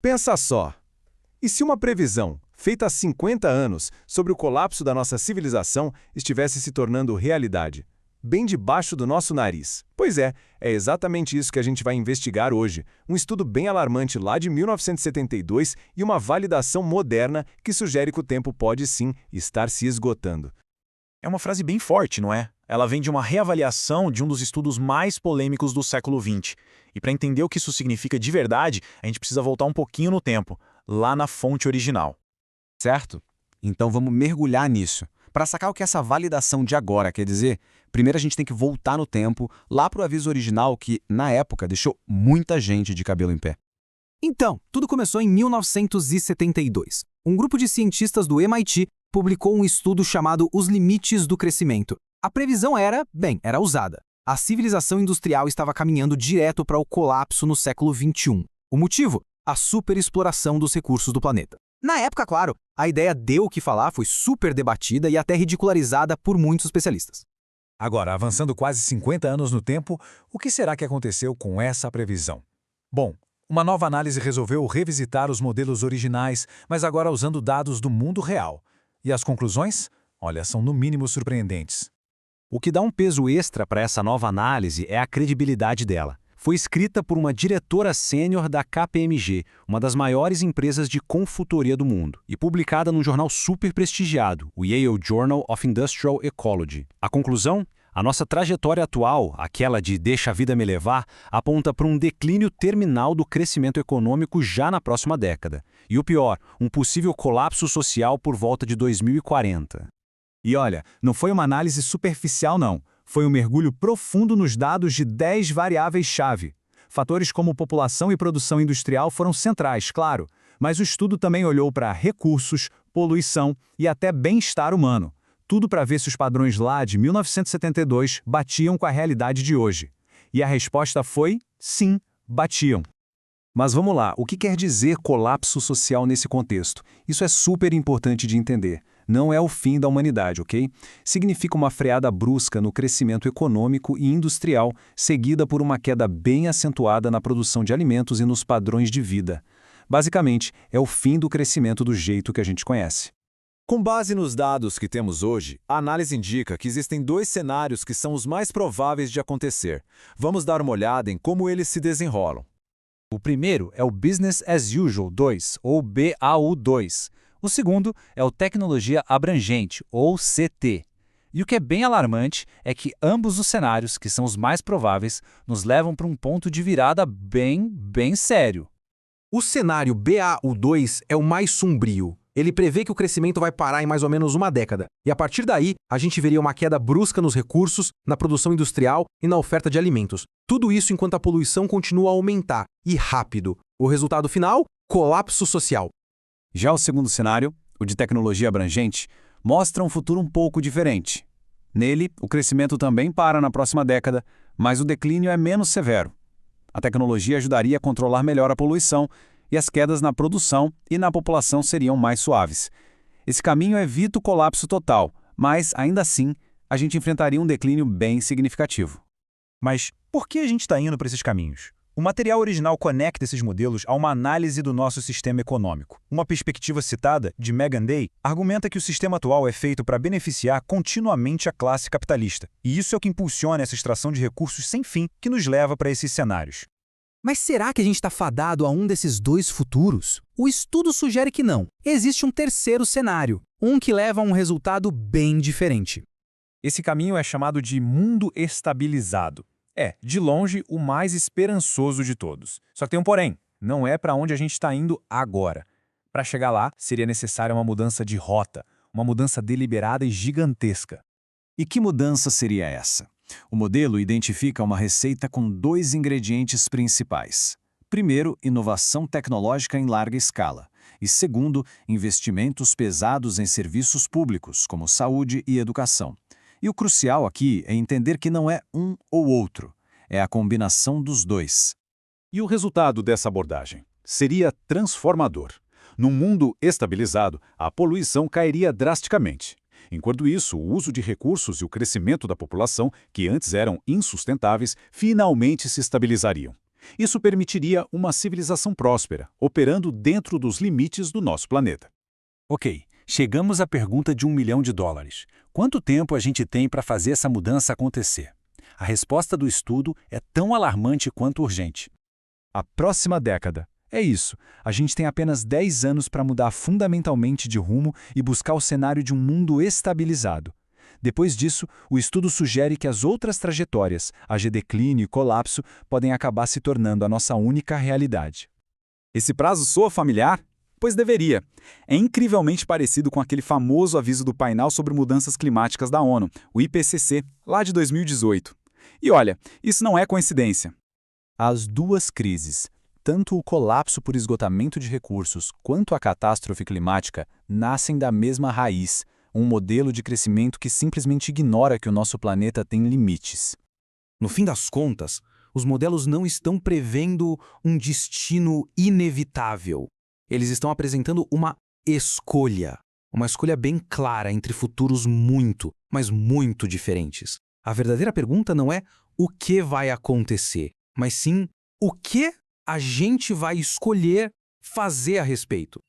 Pensa só! E se uma previsão, feita há 50 anos, sobre o colapso da nossa civilização estivesse se tornando realidade, bem debaixo do nosso nariz? Pois é exatamente isso que a gente vai investigar hoje. Um estudo bem alarmante lá de 1972 e uma validação moderna que sugere que o tempo pode sim estar se esgotando. É uma frase bem forte, não é? Ela vem de uma reavaliação de um dos estudos mais polêmicos do século XX. E para entender o que isso significa de verdade, a gente precisa voltar um pouquinho no tempo, lá na fonte original. Certo? Então vamos mergulhar nisso. Para sacar o que essa validação de agora quer dizer, primeiro a gente tem que voltar no tempo, lá para o aviso original que, na época, deixou muita gente de cabelo em pé. Então, tudo começou em 1972. Um grupo de cientistas do MIT publicou um estudo chamado Os Limites do Crescimento. A previsão era ousada. A civilização industrial estava caminhando direto para o colapso no século XXI. O motivo? A superexploração dos recursos do planeta. Na época, claro, a ideia deu o que falar, foi super debatida e até ridicularizada por muitos especialistas. Agora, avançando quase 50 anos no tempo, o que será que aconteceu com essa previsão? Bom, uma nova análise resolveu revisitar os modelos originais, mas agora usando dados do mundo real. E as conclusões? Olha, são no mínimo surpreendentes. O que dá um peso extra para essa nova análise é a credibilidade dela. Foi escrita por uma diretora sênior da KPMG, uma das maiores empresas de consultoria do mundo, e publicada num jornal super prestigiado, o Yale Journal of Industrial Ecology. A conclusão? A nossa trajetória atual, aquela de deixa a vida me levar, aponta para um declínio terminal do crescimento econômico já na próxima década. E o pior, um possível colapso social por volta de 2040. E olha, não foi uma análise superficial não, foi um mergulho profundo nos dados de 10 variáveis-chave. Fatores como população e produção industrial foram centrais, claro, mas o estudo também olhou para recursos, poluição e até bem-estar humano. Tudo para ver se os padrões lá de 1972 batiam com a realidade de hoje. E a resposta foi sim, batiam. Mas vamos lá, o que quer dizer colapso social nesse contexto? Isso é super importante de entender. Não é o fim da humanidade, ok? Significa uma freada brusca no crescimento econômico e industrial, seguida por uma queda bem acentuada na produção de alimentos e nos padrões de vida. Basicamente, é o fim do crescimento do jeito que a gente conhece. Com base nos dados que temos hoje, a análise indica que existem dois cenários que são os mais prováveis de acontecer. Vamos dar uma olhada em como eles se desenrolam. O primeiro é o Business as Usual 2, ou BAU2. O segundo é o Tecnologia Abrangente, ou CT. E o que é bem alarmante é que ambos os cenários, que são os mais prováveis, nos levam para um ponto de virada bem sério. O cenário BAU2 é o mais sombrio. Ele prevê que o crescimento vai parar em mais ou menos uma década. E a partir daí, a gente veria uma queda brusca nos recursos, na produção industrial e na oferta de alimentos. Tudo isso enquanto a poluição continua a aumentar, e rápido. O resultado final? Colapso social. Já o segundo cenário, o de tecnologia abrangente, mostra um futuro um pouco diferente. Nele, o crescimento também para na próxima década, mas o declínio é menos severo. A tecnologia ajudaria a controlar melhor a poluição e as quedas na produção e na população seriam mais suaves. Esse caminho evita o colapso total, mas, ainda assim, a gente enfrentaria um declínio bem significativo. Mas por que a gente está indo para esses caminhos? O material original conecta esses modelos a uma análise do nosso sistema econômico. Uma perspectiva citada, de Megan Day, argumenta que o sistema atual é feito para beneficiar continuamente a classe capitalista. E isso é o que impulsiona essa extração de recursos sem fim que nos leva para esses cenários. Mas será que a gente está fadado a um desses dois futuros? O estudo sugere que não. Existe um terceiro cenário, um que leva a um resultado bem diferente. Esse caminho é chamado de mundo estabilizado. É, de longe, o mais esperançoso de todos. Só que tem um porém, não é para onde a gente está indo agora. Para chegar lá, seria necessária uma mudança de rota, uma mudança deliberada e gigantesca. E que mudança seria essa? O modelo identifica uma receita com dois ingredientes principais. Primeiro, inovação tecnológica em larga escala. E segundo, investimentos pesados em serviços públicos, como saúde e educação. E o crucial aqui é entender que não é um ou outro, é a combinação dos dois. E o resultado dessa abordagem seria transformador. Num mundo estabilizado, a poluição cairia drasticamente. Enquanto isso, o uso de recursos e o crescimento da população, que antes eram insustentáveis, finalmente se estabilizariam. Isso permitiria uma civilização próspera, operando dentro dos limites do nosso planeta. Ok, chegamos à pergunta de $1 milhão. Quanto tempo a gente tem para fazer essa mudança acontecer? A resposta do estudo é tão alarmante quanto urgente. A próxima década. É isso. A gente tem apenas 10 anos para mudar fundamentalmente de rumo e buscar o cenário de um mundo estabilizado. Depois disso, o estudo sugere que as outras trajetórias, haja declínio e colapso, podem acabar se tornando a nossa única realidade. Esse prazo soa familiar? Pois deveria. É incrivelmente parecido com aquele famoso aviso do painel sobre mudanças climáticas da ONU, o IPCC, lá de 2018. E olha, isso não é coincidência. As duas crises, tanto o colapso por esgotamento de recursos quanto a catástrofe climática, nascem da mesma raiz, um modelo de crescimento que simplesmente ignora que o nosso planeta tem limites. No fim das contas, os modelos não estão prevendo um destino inevitável. Eles estão apresentando uma escolha bem clara entre futuros muito, mas muito diferentes. A verdadeira pergunta não é o que vai acontecer, mas sim o que a gente vai escolher fazer a respeito.